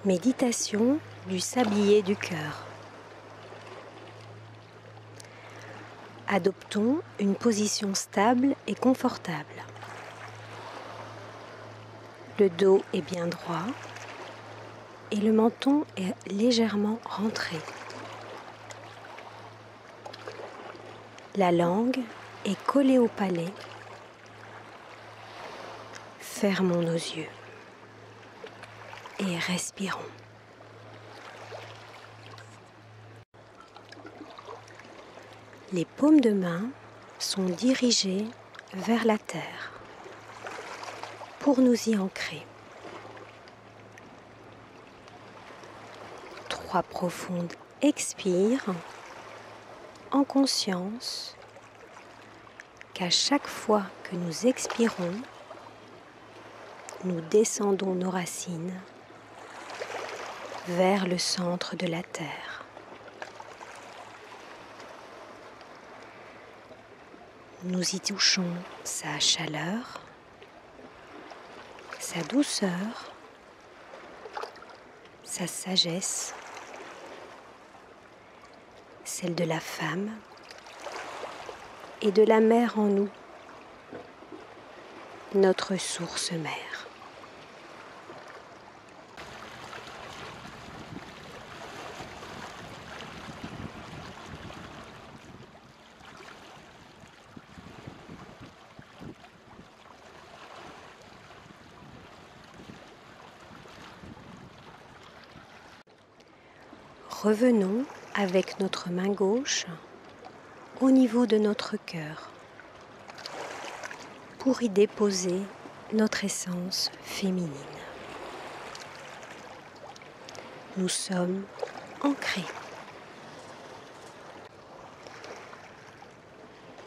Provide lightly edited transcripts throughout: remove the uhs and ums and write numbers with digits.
Méditation du sablier du cœur. Adoptons une position stable et confortable. Le dos est bien droit et le menton est légèrement rentré. La langue est collée au palais. Fermons nos yeux et respirons. Les paumes de main sont dirigées vers la terre pour nous y ancrer. 3 profondes expires en conscience qu'à chaque fois que nous expirons, nous descendons nos racines vers le centre de la terre. Nous y touchons sa chaleur, sa douceur, sa sagesse, celle de la femme et de la mère en nous, notre source mère. Revenons avec notre main gauche au niveau de notre cœur pour y déposer notre essence féminine. Nous sommes ancrés.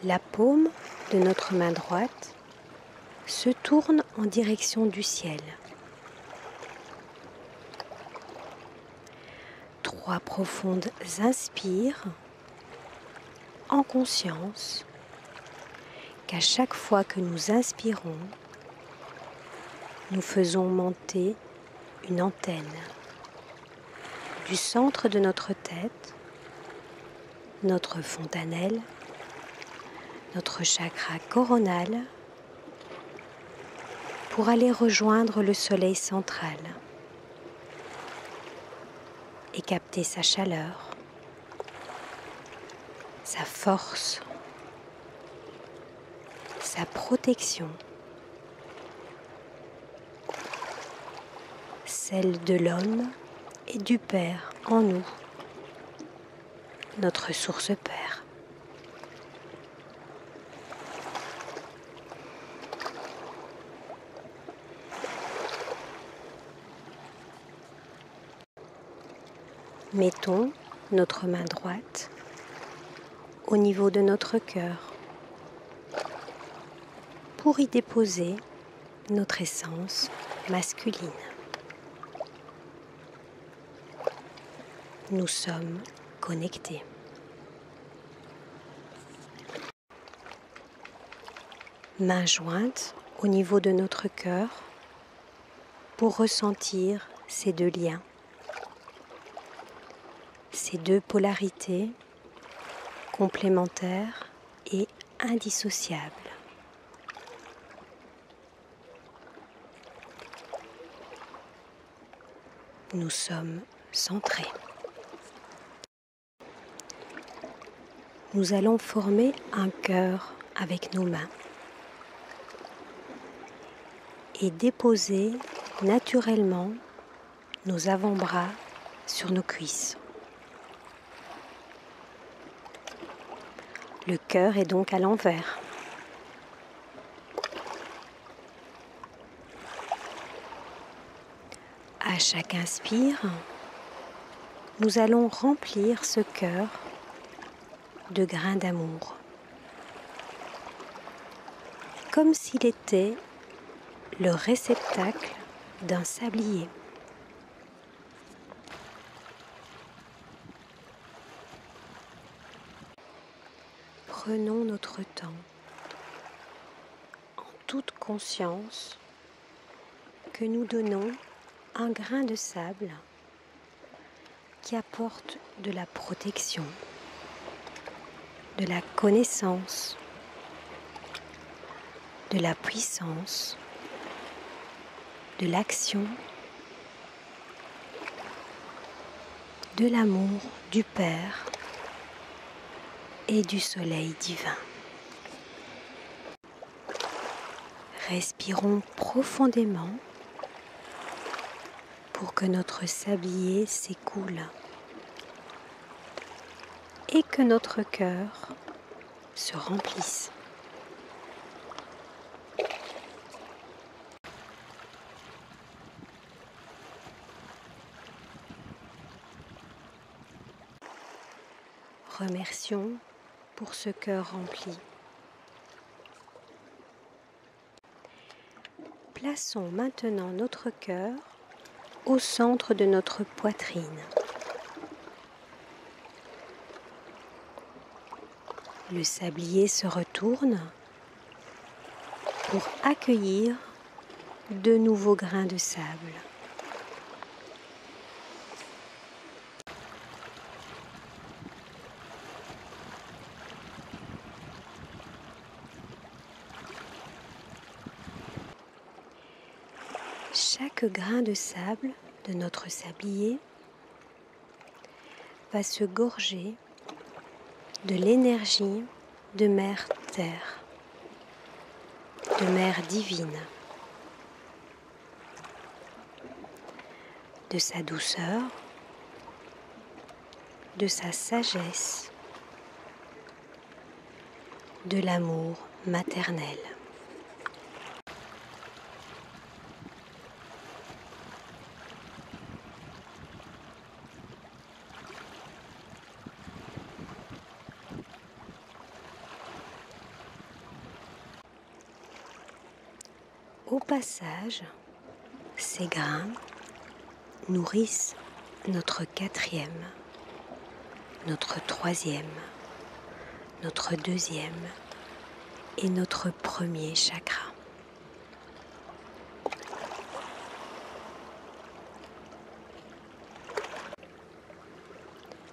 La paume de notre main droite se tourne en direction du ciel. 3 profondes inspires en conscience qu'à chaque fois que nous inspirons, nous faisons monter une antenne du centre de notre tête, notre fontanelle, notre chakra coronal, pour aller rejoindre le soleil central et capter sa chaleur, sa force, sa protection, celle de l'homme et du Père en nous, notre source Père. Mettons notre main droite au niveau de notre cœur pour y déposer notre essence masculine. Nous sommes connectés. Main jointe au niveau de notre cœur pour ressentir ces 2 liens, ces 2 polarités complémentaires et indissociables. Nous sommes centrés. Nous allons former un cœur avec nos mains et déposer naturellement nos avant-bras sur nos cuisses. Le cœur est donc à l'envers. À chaque inspire, nous allons remplir ce cœur de grains d'amour, comme s'il était le réceptacle d'un sablier. Prenons notre temps, en toute conscience, que nous donnons un grain de sable qui apporte de la protection, de la connaissance, de la puissance, de l'action, de l'amour du Père et du Soleil divin. Respirons profondément pour que notre sablier s'écoule et que notre cœur se remplisse. Remercions pour ce cœur rempli. Plaçons maintenant notre cœur au centre de notre poitrine. Le sablier se retourne pour accueillir de nouveaux grains de sable. Chaque grain de sable de notre sablier va se gorger de l'énergie de Mère Terre, de Mère divine, de sa douceur, de sa sagesse, de l'amour maternel. Au passage, ces grains nourrissent notre quatrième, notre troisième, notre deuxième et notre premier chakra.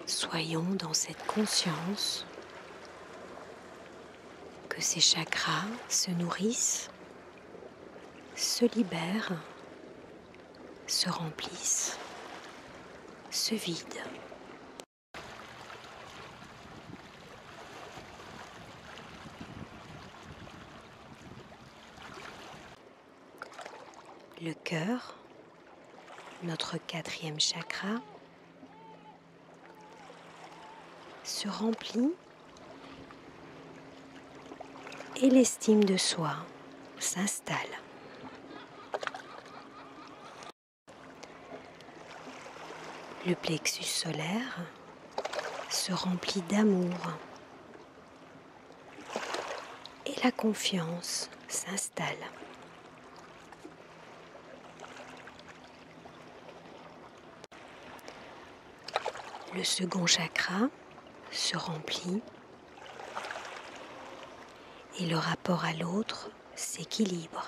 Soyons dans cette conscience que ces chakras se nourrissent, se libèrent, se remplissent, se vident. Le cœur, notre quatrième chakra, se remplit et l'estime de soi s'installe. Le plexus solaire se remplit d'amour et la confiance s'installe. Le second chakra se remplit et le rapport à l'autre s'équilibre.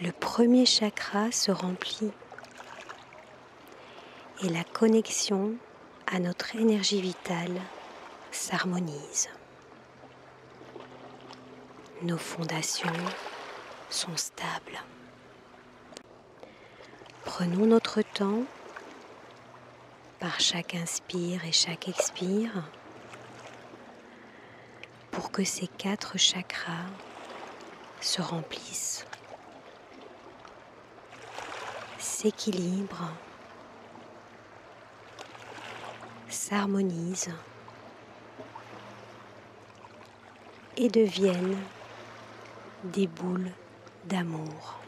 Le premier chakra se remplit et la connexion à notre énergie vitale s'harmonise. Nos fondations sont stables. Prenons notre temps par chaque inspire et chaque expire pour que ces 4 chakras se remplissent, s'équilibrent, s'harmonisent et deviennent des boules d'amour.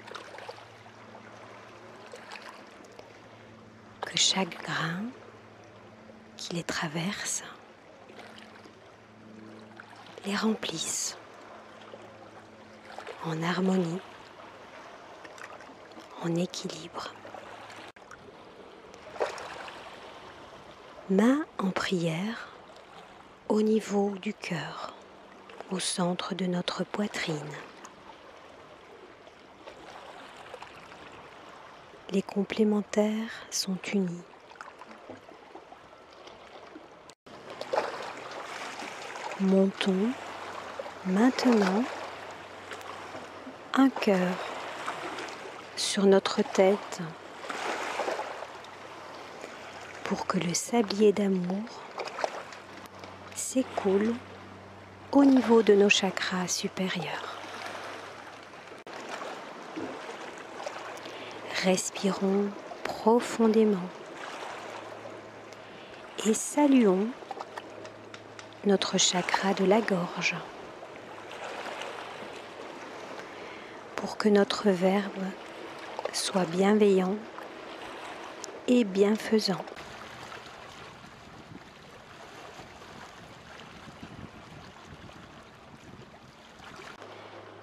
Que chaque grain qui les traverse les remplisse en harmonie, en équilibre. Main en prière au niveau du cœur, au centre de notre poitrine. Les complémentaires sont unis. Montons maintenant un cœur sur notre tête pour que le sablier d'amour s'écoule au niveau de nos chakras supérieurs. Respirons profondément et saluons notre chakra de la gorge pour que notre verbe soit bienveillant et bienfaisant.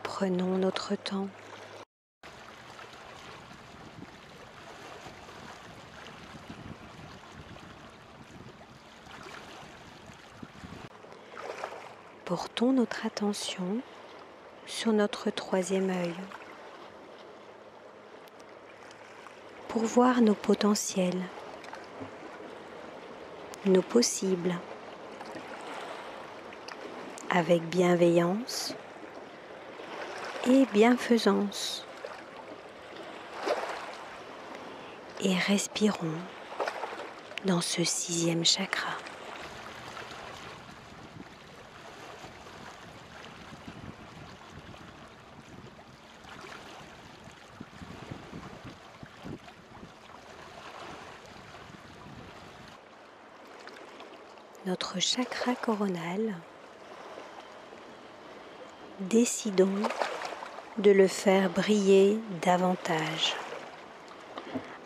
Prenons notre temps. Portons notre attention sur notre troisième œil pour voir nos potentiels, nos possibles, avec bienveillance et bienfaisance. Et respirons dans ce sixième chakra. Notre chakra coronal, décidons de le faire briller davantage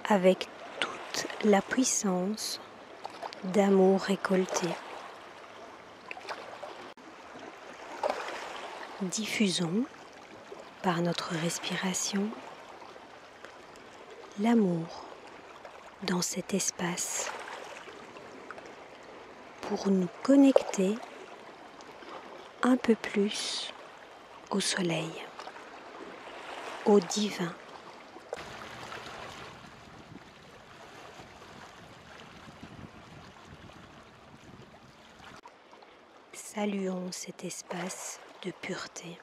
avec toute la puissance d'amour récolté. Diffusons par notre respiration l'amour dans cet espace pour nous connecter un peu plus au soleil, au divin. Saluons cet espace de pureté.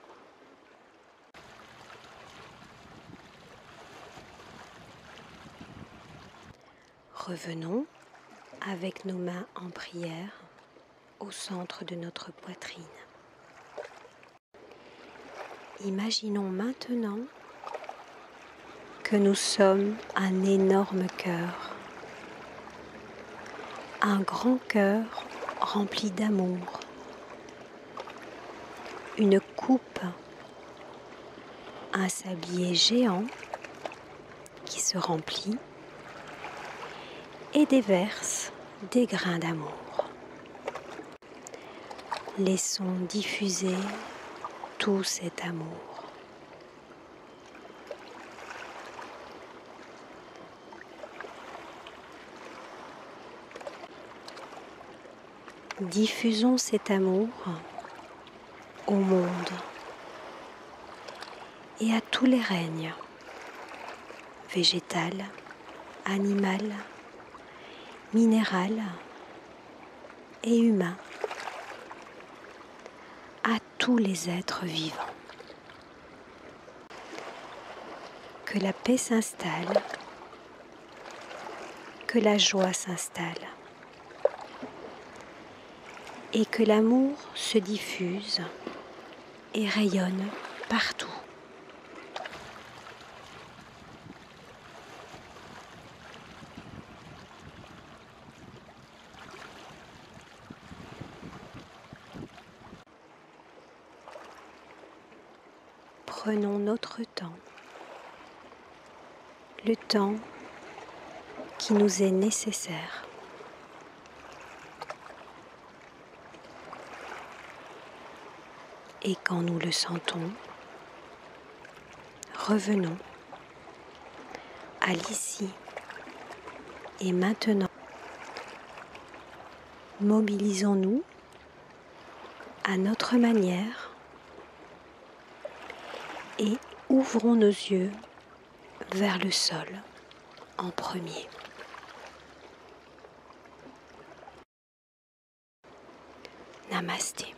Revenons avec nos mains en prière au centre de notre poitrine. Imaginons maintenant que nous sommes un énorme cœur, un grand cœur rempli d'amour, une coupe, un sablier géant qui se remplit et déverse des grains d'amour. Laissons diffuser tout cet amour. Diffusons cet amour au monde et à tous les règnes, végétal, animal, minéral et humain, à tous les êtres vivants. Que la paix s'installe, que la joie s'installe et que l'amour se diffuse et rayonne partout. Prenons notre temps, le temps qui nous est nécessaire. Et quand nous le sentons, revenons à l'ici et maintenant. Mobilisons-nous à notre manière et ouvrons nos yeux vers le sol. en premier. Namasté.